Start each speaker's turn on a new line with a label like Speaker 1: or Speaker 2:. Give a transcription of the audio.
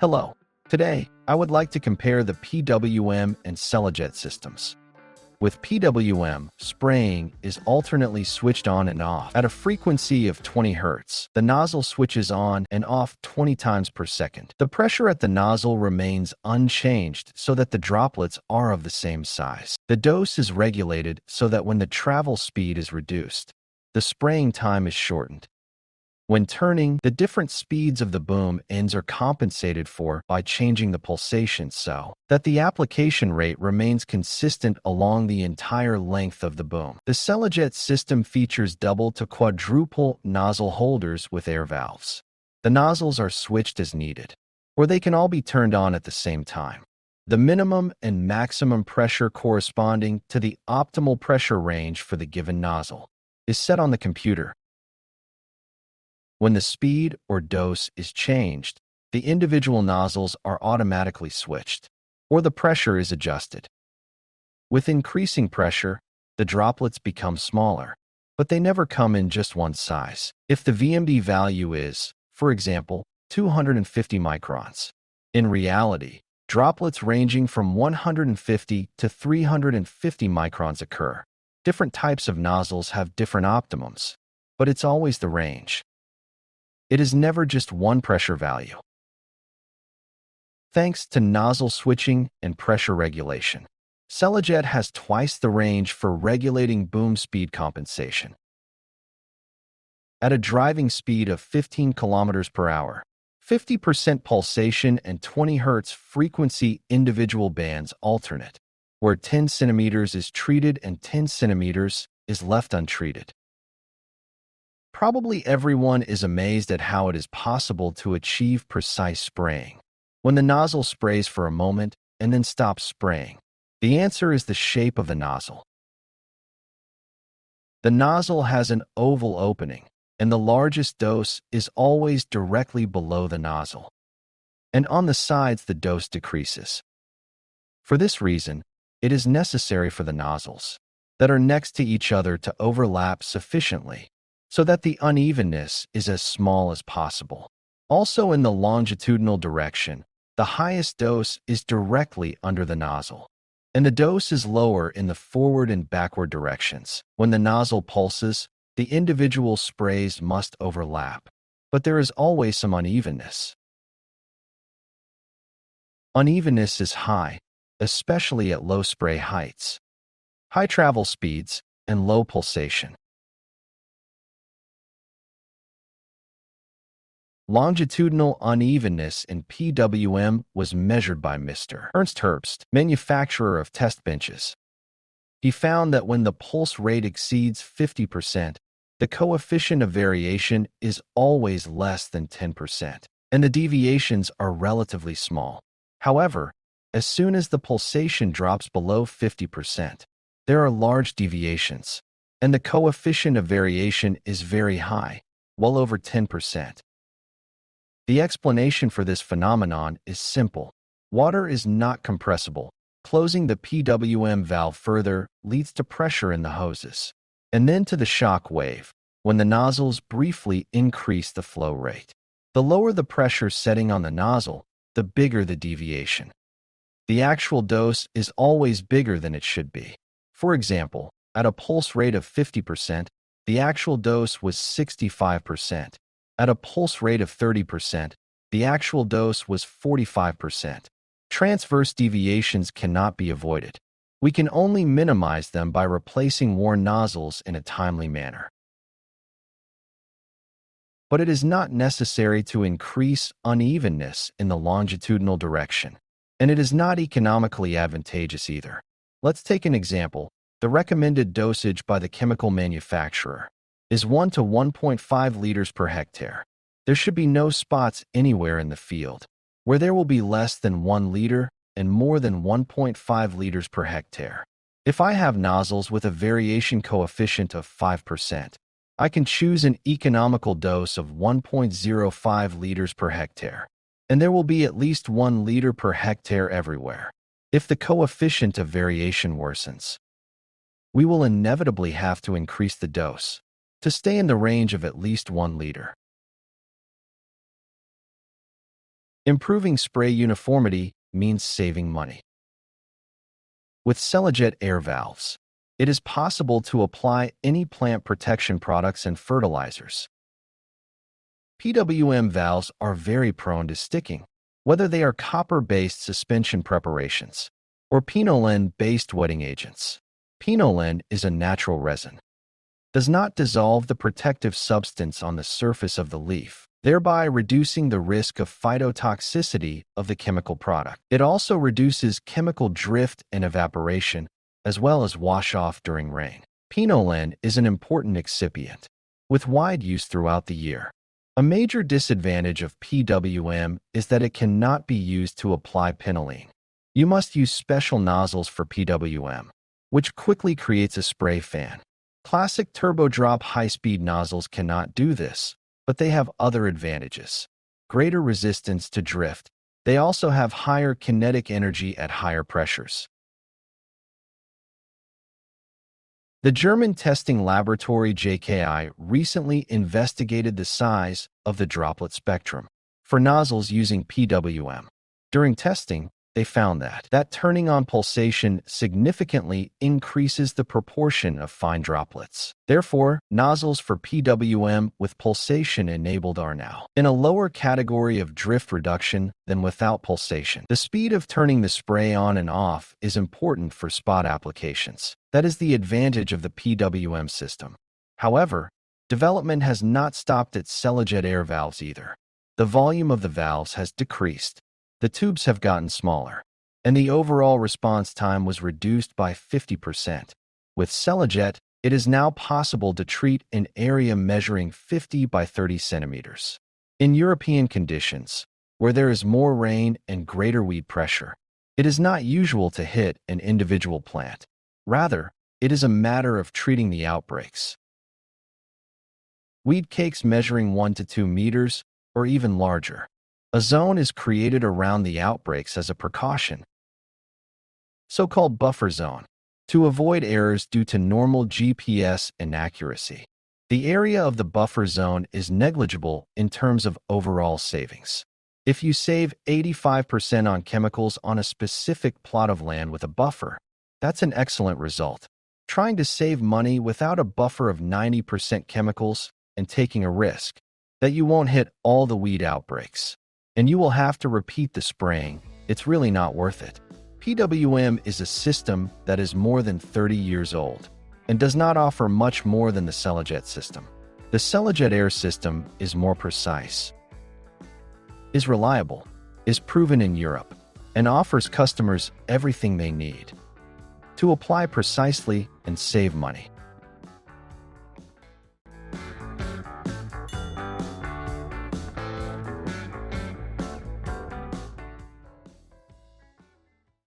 Speaker 1: Hello. Today, I would like to compare the PWM and Selejet systems. With PWM, spraying is alternately switched on and off at a frequency of 20 Hz. The nozzle switches on and off 20 times per second. The pressure at the nozzle remains unchanged so that the droplets are of the same size. The dose is regulated so that when the travel speed is reduced, the spraying time is shortened. When turning, the different speeds of the boom ends are compensated for by changing the pulsation so that the application rate remains consistent along the entire length of the boom. The Selejet system features double to quadruple nozzle holders with air valves. The nozzles are switched as needed, or they can all be turned on at the same time. The minimum and maximum pressure corresponding to the optimal pressure range for the given nozzle is set on the computer. When the speed or dose is changed, the individual nozzles are automatically switched, or the pressure is adjusted. With increasing pressure, the droplets become smaller, but they never come in just one size. If the VMD value is, for example, 250 microns, in reality, droplets ranging from 150 to 350 microns occur. Different types of nozzles have different optimums, but it's always the range. It is never just one pressure value. Thanks to nozzle switching and pressure regulation, Selejet has twice the range for regulating boom speed compensation. At a driving speed of 15 km per hour, 50% pulsation and 20 Hz frequency individual bands alternate, where 10 cm is treated and 10 cm is left untreated. Probably everyone is amazed at how it is possible to achieve precise spraying when the nozzle sprays for a moment and then stops spraying. The answer is the shape of the nozzle. The nozzle has an oval opening, and the largest dose is always directly below the nozzle. And on the sides, the dose decreases. For this reason, it is necessary for the nozzles that are next to each other to overlap sufficiently so that the unevenness is as small as possible. Also, in the longitudinal direction, the highest dose is directly under the nozzle, and the dose is lower in the forward and backward directions. When the nozzle pulses, the individual sprays must overlap, but there is always some unevenness. Unevenness is high, especially at low spray heights, high travel speeds, and low pulsation. Longitudinal unevenness in PWM was measured by Mr. Ernst Herbst, manufacturer of test benches. He found that when the pulse rate exceeds 50%, the coefficient of variation is always less than 10%, and the deviations are relatively small. However, as soon as the pulsation drops below 50%, there are large deviations, and the coefficient of variation is very high, well over 10%. The explanation for this phenomenon is simple. Water is not compressible. Closing the PWM valve further leads to pressure in the hoses, and then to the shock wave, when the nozzles briefly increase the flow rate. The lower the pressure setting on the nozzle, the bigger the deviation. The actual dose is always bigger than it should be. For example, at a pulse rate of 50%, the actual dose was 65%. At a pulse rate of 30%, the actual dose was 45%. Transverse deviations cannot be avoided. We can only minimize them by replacing worn nozzles in a timely manner. But it is not necessary to increase unevenness in the longitudinal direction, and it is not economically advantageous either. Let's take an example. The recommended dosage by the chemical manufacturer is 1 to 1.5 liters per hectare. There should be no spots anywhere in the field where there will be less than 1 liter and more than 1.5 liters per hectare. If I have nozzles with a variation coefficient of 5%, I can choose an economical dose of 1.05 liters per hectare, and there will be at least 1 liter per hectare everywhere. If the coefficient of variation worsens, we will inevitably have to increase the dose to stay in the range of at least 1 liter. Improving spray uniformity means saving money. With Selejet air valves, it is possible to apply any plant protection products and fertilizers. PWM valves are very prone to sticking, whether they are copper-based suspension preparations or pinolene-based wetting agents. Pinolene is a natural resin. Does not dissolve the protective substance on the surface of the leaf, thereby reducing the risk of phytotoxicity of the chemical product. It also reduces chemical drift and evaporation, as well as wash-off during rain. Pinolene is an important excipient, with wide use throughout the year. A major disadvantage of PWM is that it cannot be used to apply pinolene. You must use special nozzles for PWM, which quickly creates a spray fan. Classic turbo-drop high-speed nozzles cannot do this, but they have other advantages. Greater resistance to drift. They also have higher kinetic energy at higher pressures. The German testing laboratory JKI recently investigated the size of the droplet spectrum for nozzles using PWM. During testing, they found that turning on pulsation significantly increases the proportion of fine droplets. Therefore, nozzles for PWM with pulsation enabled are now in a lower category of drift reduction than without pulsation. The speed of turning the spray on and off is important for spot applications. That is the advantage of the PWM system. However, development has not stopped at Selejet air valves either. The volume of the valves has decreased. The tubes have gotten smaller, and the overall response time was reduced by 50%. With Selejet, it is now possible to treat an area measuring 50 by 30 centimeters. In European conditions, where there is more rain and greater weed pressure, it is not usual to hit an individual plant. Rather, it is a matter of treating the outbreaks. Weed cakes measuring 1 to 2 meters or even larger. A zone is created around the outbreaks as a precaution, so-called buffer zone, to avoid errors due to normal GPS inaccuracy. The area of the buffer zone is negligible in terms of overall savings. If you save 85% on chemicals on a specific plot of land with a buffer, that's an excellent result. Trying to save money without a buffer of 90% chemicals and taking a risk that you won't hit all the weed outbreaks, and you will have to repeat the spraying, it's really not worth it. PWM is a system that is more than 30 years old and does not offer much more than the Selejet system. The Selejet air system is more precise, is reliable, is proven in Europe, and offers customers everything they need to apply precisely and save money.